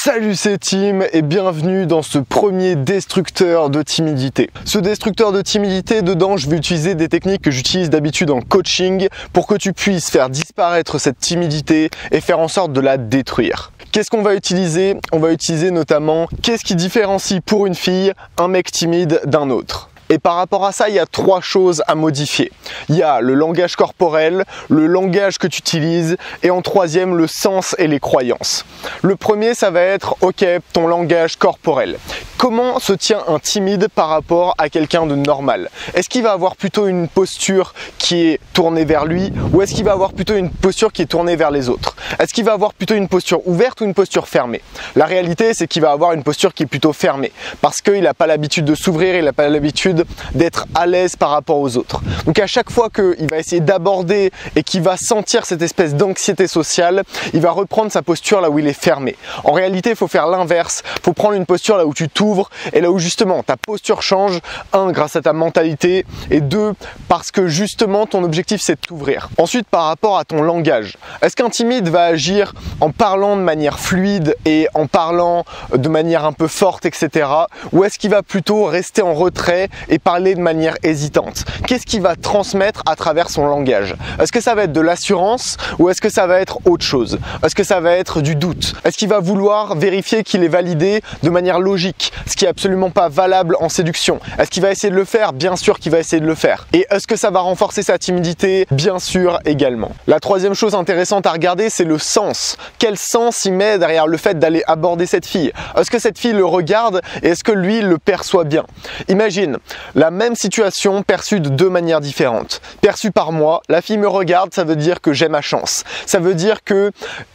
Salut, c'est Tim et bienvenue dans ce premier destructeur de timidité. Ce destructeur de timidité, dedans je vais utiliser des techniques que j'utilise d'habitude en coaching pour que tu puisses faire disparaître cette timidité et faire en sorte de la détruire. Qu'est-ce qu'on va utiliser? On va utiliser notamment qu'est-ce qui différencie pour une fille un mec timide d'un autre. Et par rapport à ça, il y a trois choses à modifier. Il y a le langage corporel, le langage que tu utilises et en troisième, le sens et les croyances. Le premier, ça va être, ok, ton langage corporel. Comment se tient un timide par rapport à quelqu'un de normal? Est-ce qu'il va avoir plutôt une posture qui est tournée vers lui ou est-ce qu'il va avoir plutôt une posture qui est tournée vers les autres? Est-ce qu'il va avoir plutôt une posture ouverte ou une posture fermée? La réalité, c'est qu'il va avoir une posture qui est plutôt fermée parce qu'il n'a pas l'habitude de s'ouvrir, il n'a pas l'habitude d'être à l'aise par rapport aux autres. Donc à chaque fois qu'il va essayer d'aborder et qu'il va sentir cette espèce d'anxiété sociale, il va reprendre sa posture là où il est fermé. En réalité, il faut faire l'inverse. Il faut prendre une posture là où tu t'ouvres et là où justement ta posture change. Un, grâce à ta mentalité et deux, parce que justement ton objectif c'est de t'ouvrir. Ensuite, par rapport à ton langage, est-ce qu'un timide va agir en parlant de manière fluide et en parlant de manière un peu forte, etc. ou est-ce qu'il va plutôt rester en retrait et parler de manière hésitante? Qu'est-ce qu'il va transmettre à travers son langage? Est-ce que ça va être de l'assurance ou est-ce que ça va être autre chose? Est-ce que ça va être du doute? Est-ce qu'il va vouloir vérifier qu'il est validé de manière logique, ce qui est absolument pas valable en séduction? Est-ce qu'il va essayer de le faire? Bien sûr qu'il va essayer de le faire. Et est-ce que ça va renforcer sa timidité? Bien sûr également. La troisième chose intéressante à regarder, c'est le sens. Quel sens il met derrière le fait d'aller aborder cette fille? Est-ce que cette fille le regarde et est-ce que lui le perçoit bien? Imagine la même situation perçue de deux manières différentes. Perçue par moi, la fille me regarde, ça veut dire que j'ai ma chance. Ça veut dire qu'il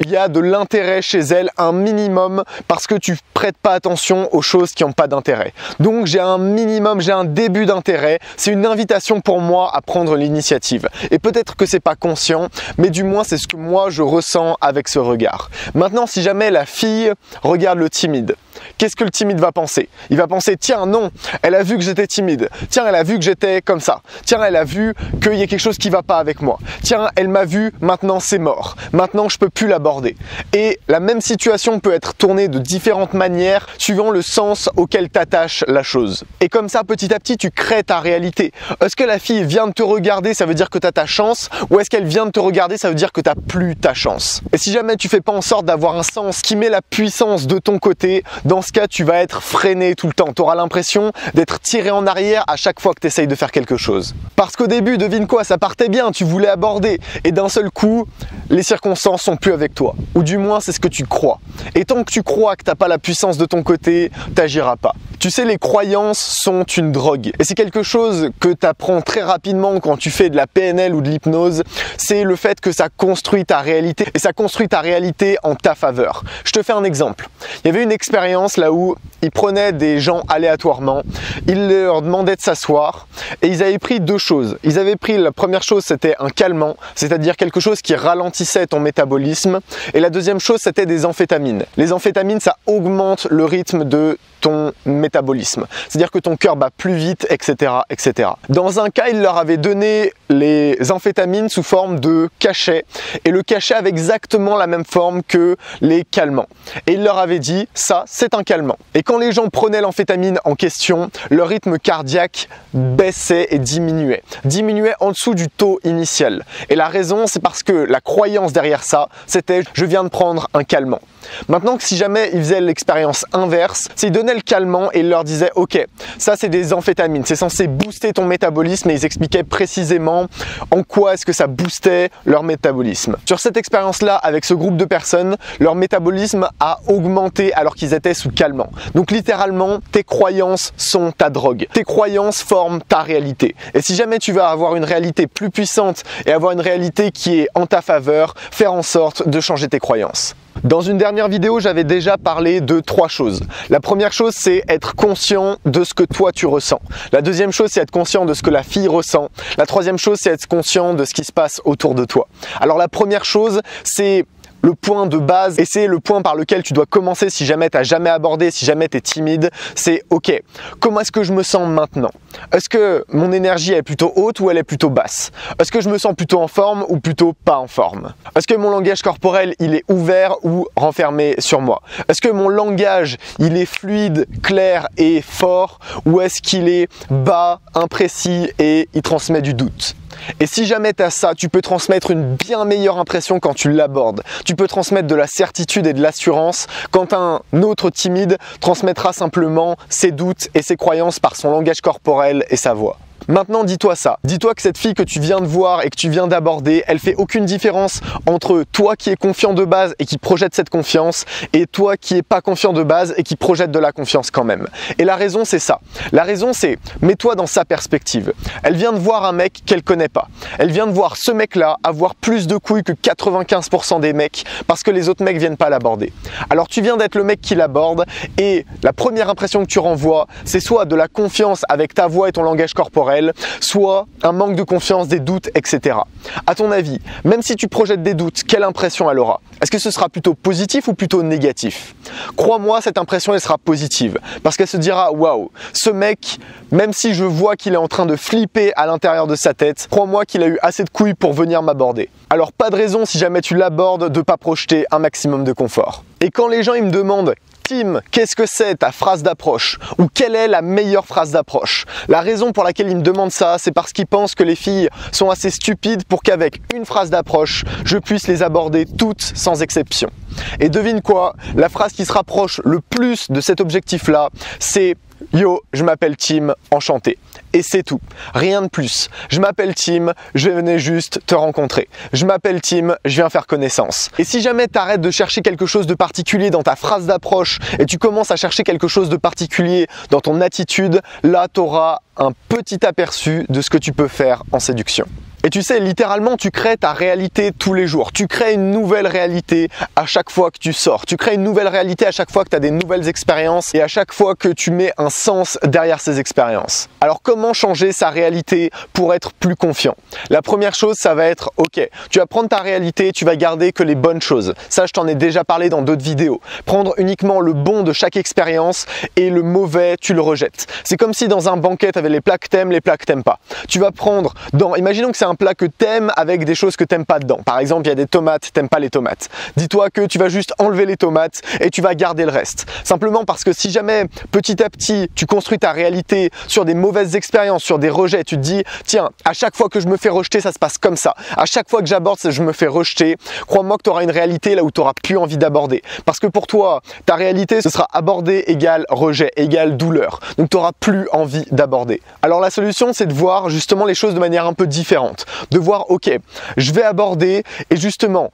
y a de l'intérêt chez elle, un minimum, parce que tu prêtes pas attention aux choses qui n'ont pas d'intérêt. Donc j'ai un minimum, j'ai un début d'intérêt. C'est une invitation pour moi à prendre l'initiative. Et peut-être que c'est pas conscient, mais du moins c'est ce que moi je ressens avec ce regard. Maintenant, si jamais la fille regarde le timide, qu'est-ce que le timide va penser? Il va penser, tiens non, elle a vu que j'étais timide. Tiens, elle a vu que j'étais comme ça. Tiens, elle a vu qu'il y a quelque chose qui va pas avec moi. Tiens, elle m'a vu, maintenant c'est mort. Maintenant, je peux plus l'aborder. Et la même situation peut être tournée de différentes manières suivant le sens auquel t'attaches la chose. Et comme ça, petit à petit, tu crées ta réalité. Est-ce que la fille vient de te regarder, ça veut dire que tu as ta chance? Ou est-ce qu'elle vient de te regarder, ça veut dire que tu n'as plus ta chance? Et si jamais tu fais pas en sorte d'avoir un sens qui met la puissance de ton côté, dans ce cas, tu vas être freiné tout le temps. Tu auras l'impression d'être tiré en arrière à chaque fois que tu essayes de faire quelque chose. Parce qu'au début, devine quoi, ça partait bien, tu voulais aborder. Et d'un seul coup, les circonstances sont plus avec toi. Ou du moins, c'est ce que tu crois. Et tant que tu crois que tu n'as pas la puissance de ton côté, tu n'agiras pas. Tu sais, les croyances sont une drogue. Et c'est quelque chose que tu apprends très rapidement quand tu fais de la PNL ou de l'hypnose. C'est le fait que ça construit ta réalité. Et ça construit ta réalité en ta faveur. Je te fais un exemple. Il y avait une expérience là où ils prenaient des gens aléatoirement. Ils leur demandaient de s'asseoir. Et ils avaient pris deux choses. Ils avaient pris, la première chose, c'était un calmant. C'est-à-dire quelque chose qui ralentissait ton métabolisme. Et la deuxième chose, c'était des amphétamines. Les amphétamines, ça augmente le rythme de ton métabolisme. C'est-à-dire que ton cœur bat plus vite, etc., etc. Dans un cas, il leur avait donné les amphétamines sous forme de cachet. Et le cachet avait exactement la même forme que les calmants. Et il leur avait dit, ça, c'est un calmant. Et quand les gens prenaient l'amphétamine en question, leur rythme cardiaque baissait et diminuait. Diminuait en dessous du taux initial. Et la raison, c'est parce que la croyance derrière ça, c'était « je viens de prendre un calmant ». Maintenant, si jamais ils faisaient l'expérience inverse, c'est ils donnaient le calmant et ils leur disaient « ok, ça c'est des amphétamines, c'est censé booster ton métabolisme » et ils expliquaient précisément en quoi est-ce que ça boostait leur métabolisme. Sur cette expérience-là, avec ce groupe de personnes, leur métabolisme a augmenté alors qu'ils étaient sous calmant. Donc littéralement, tes croyances sont ta drogue. Tes croyances forment ta réalité. Et si jamais tu veux avoir une réalité plus puissante et avoir une réalité qui est en ta faveur, faire en sorte de changer tes croyances. Dans une dernière vidéo, j'avais déjà parlé de trois choses. La première chose, c'est être conscient de ce que toi tu ressens. La deuxième chose, c'est être conscient de ce que la fille ressent. La troisième chose, c'est être conscient de ce qui se passe autour de toi. Alors la première chose, c'est le point de base et c'est le point par lequel tu dois commencer si jamais tu n'as jamais abordé, si jamais tu es timide. C'est ok, comment est-ce que je me sens maintenant? Est-ce que mon énergie est plutôt haute ou elle est plutôt basse? Est-ce que je me sens plutôt en forme ou plutôt pas en forme? Est-ce que mon langage corporel il est ouvert ou renfermé sur moi? Est-ce que mon langage il est fluide, clair et fort ou est-ce qu'il est bas, imprécis et il transmet du doute? Et si jamais tu as ça, tu peux transmettre une bien meilleure impression quand tu l'abordes. Tu peux transmettre de la certitude et de l'assurance quand un autre timide transmettra simplement ses doutes et ses croyances par son langage corporel et sa voix. Maintenant, dis-toi ça. Dis-toi que cette fille que tu viens de voir et que tu viens d'aborder, elle fait aucune différence entre toi qui es confiant de base et qui projette cette confiance et toi qui es pas confiant de base et qui projette de la confiance quand même. Et la raison, c'est ça. La raison, c'est mets-toi dans sa perspective. Elle vient de voir un mec qu'elle connaît pas. Elle vient de voir ce mec-là avoir plus de couilles que 95% des mecs parce que les autres mecs viennent pas l'aborder. Alors tu viens d'être le mec qui l'aborde et la première impression que tu renvoies, c'est soit de la confiance avec ta voix et ton langage corporel, soit un manque de confiance, des doutes, etc. À ton avis, même si tu projettes des doutes, quelle impression elle aura? Est-ce que ce sera plutôt positif ou plutôt négatif? Crois-moi, cette impression elle sera positive parce qu'elle se dira waouh, ce mec, même si je vois qu'il est en train de flipper à l'intérieur de sa tête, crois-moi qu'il a eu assez de couilles pour venir m'aborder. Alors pas de raison si jamais tu l'abordes de pas projeter un maximum de confort. Et quand les gens ils me demandent Tim, qu'est-ce que c'est ta phrase d'approche? Ou quelle est la meilleure phrase d'approche? La raison pour laquelle ils me demandent ça, c'est parce qu'ils pensent que les filles sont assez stupides pour qu'avec une phrase d'approche, je puisse les aborder toutes sans exception. Et devine quoi? La phrase qui se rapproche le plus de cet objectif-là, c'est « Yo, je m'appelle Tim, enchanté ». Et c'est tout, rien de plus. Je m'appelle Tim, je venais juste te rencontrer. Je m'appelle Tim, je viens faire connaissance. Et si jamais tu arrêtes de chercher quelque chose de particulier dans ta phrase d'approche et tu commences à chercher quelque chose de particulier dans ton attitude, là tu auras un petit aperçu de ce que tu peux faire en séduction. Et tu sais, littéralement, tu crées ta réalité tous les jours. Tu crées une nouvelle réalité à chaque fois que tu sors. Tu crées une nouvelle réalité à chaque fois que tu as des nouvelles expériences et à chaque fois que tu mets un sens derrière ces expériences. Alors, comment changer sa réalité pour être plus confiant? La première chose, ça va être, ok, tu vas prendre ta réalité, tu vas garder que les bonnes choses. Ça, je t'en ai déjà parlé dans d'autres vidéos. Prendre uniquement le bon de chaque expérience et le mauvais, tu le rejettes. C'est comme si dans un banquet, tu avais les plats que t'aimes, les plats que t'aimes pas. Tu vas prendre imaginons que c'est un plat que t'aimes avec des choses que t'aimes pas dedans. Par exemple, il y a des tomates, t'aimes pas les tomates. Dis-toi que tu vas juste enlever les tomates et tu vas garder le reste. Simplement parce que si jamais petit à petit tu construis ta réalité sur des mauvaises expériences, sur des rejets, tu te dis tiens, à chaque fois que je me fais rejeter, ça se passe comme ça. À chaque fois que j'aborde, je me fais rejeter. Crois-moi que tu auras une réalité là où tu n'auras plus envie d'aborder. Parce que pour toi, ta réalité, ce sera aborder égale rejet, égale douleur. Donc tu n'auras plus envie d'aborder. Alors la solution, c'est de voir justement les choses de manière un peu différente. De voir, ok, je vais aborder et justement,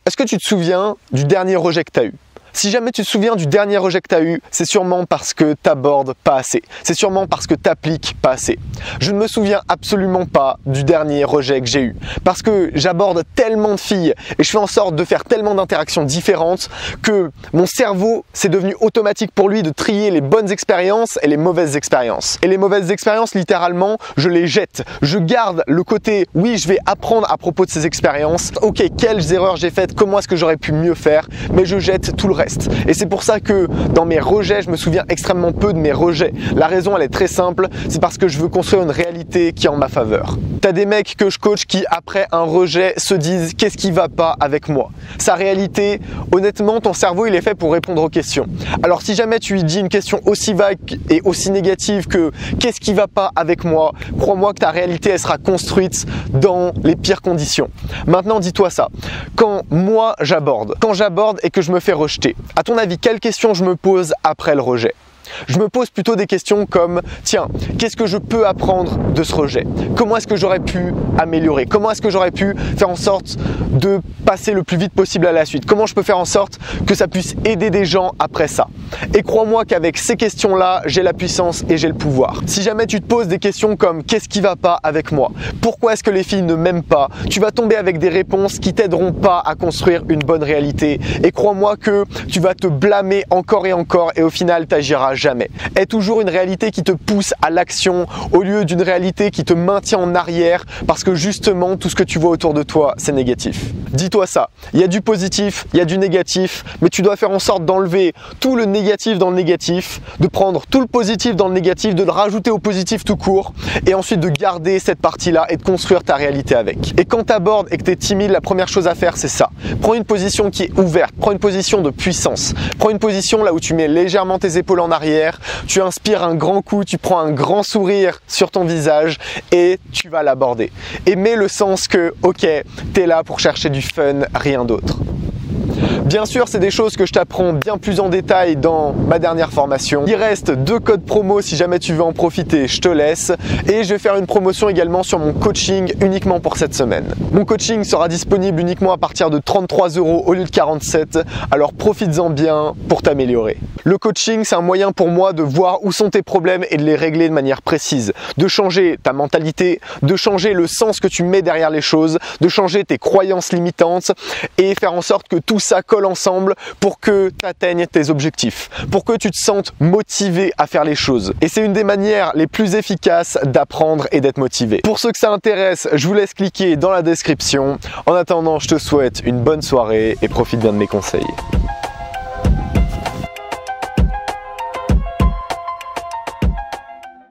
est-ce que tu te souviens du dernier rejet que tu as eu? Si jamais tu te souviens du dernier rejet que tu as eu, c'est sûrement parce que tu n'abordes pas assez. C'est sûrement parce que tu n'appliques pas assez. Je ne me souviens absolument pas du dernier rejet que j'ai eu. Parce que j'aborde tellement de filles et je fais en sorte de faire tellement d'interactions différentes que mon cerveau, c'est devenu automatique pour lui de trier les bonnes expériences et les mauvaises expériences. Et les mauvaises expériences, littéralement, je les jette. Je garde le côté, oui, je vais apprendre à propos de ces expériences. Ok, quelles erreurs j'ai faites, comment est-ce que j'aurais pu mieux faire, mais je jette tout le reste. Et c'est pour ça que dans mes rejets, je me souviens extrêmement peu de mes rejets. La raison, elle est très simple, c'est parce que je veux construire une réalité qui est en ma faveur. T'as des mecs que je coach qui, après un rejet, se disent « qu'est-ce qui va pas avec moi ?» Sa réalité, honnêtement, ton cerveau, il est fait pour répondre aux questions. Alors si jamais tu lui dis une question aussi vague et aussi négative que « qu'est-ce qui va pas avec moi ?» Crois-moi que ta réalité, elle sera construite dans les pires conditions. Maintenant, dis-toi ça. Quand moi, j'aborde et que je me fais rejeter, à ton avis, quelles questions je me pose après le rejet? Je me pose plutôt des questions comme tiens, qu'est-ce que je peux apprendre de ce rejet? Comment est-ce que j'aurais pu améliorer? Comment est-ce que j'aurais pu faire en sorte de passer le plus vite possible à la suite? Comment je peux faire en sorte que ça puisse aider des gens après ça? Et crois-moi qu'avec ces questions-là, j'ai la puissance et j'ai le pouvoir. Si jamais tu te poses des questions comme qu'est-ce qui va pas avec moi? Pourquoi est-ce que les filles ne m'aiment pas? Tu vas tomber avec des réponses qui t'aideront pas à construire une bonne réalité. Et crois-moi que tu vas te blâmer encore et au final, t'agiras jamais. Aie toujours une réalité qui te pousse à l'action au lieu d'une réalité qui te maintient en arrière parce que justement tout ce que tu vois autour de toi c'est négatif. Dis-toi ça, il y a du positif, il y a du négatif, mais tu dois faire en sorte d'enlever tout le négatif dans le négatif, de prendre tout le positif dans le négatif, de le rajouter au positif tout court et ensuite de garder cette partie-là et de construire ta réalité avec. Et quand tu abordes et que tu es timide, la première chose à faire c'est ça. Prends une position qui est ouverte, prends une position de puissance, prends une position là où tu mets légèrement tes épaules en arrière, tu inspires un grand coup, tu prends un grand sourire sur ton visage et tu vas l'aborder. Et mets le sens que ok, tu es là pour chercher du fun, rien d'autre. Bien sûr, c'est des choses que je t'apprends bien plus en détail dans ma dernière formation. Il reste 2 codes promo si jamais tu veux en profiter, je te laisse. Et je vais faire une promotion également sur mon coaching uniquement pour cette semaine. Mon coaching sera disponible uniquement à partir de 33 € au lieu de 47, alors profites-en bien pour t'améliorer. Le coaching, c'est un moyen pour moi de voir où sont tes problèmes et de les régler de manière précise, de changer ta mentalité, de changer le sens que tu mets derrière les choses, de changer tes croyances limitantes et faire en sorte que tout ça colle ensemble pour que tu atteignes tes objectifs, pour que tu te sentes motivé à faire les choses. Et c'est une des manières les plus efficaces d'apprendre et d'être motivé. Pour ceux que ça intéresse, je vous laisse cliquer dans la description. En attendant, je te souhaite une bonne soirée et profite bien de mes conseils.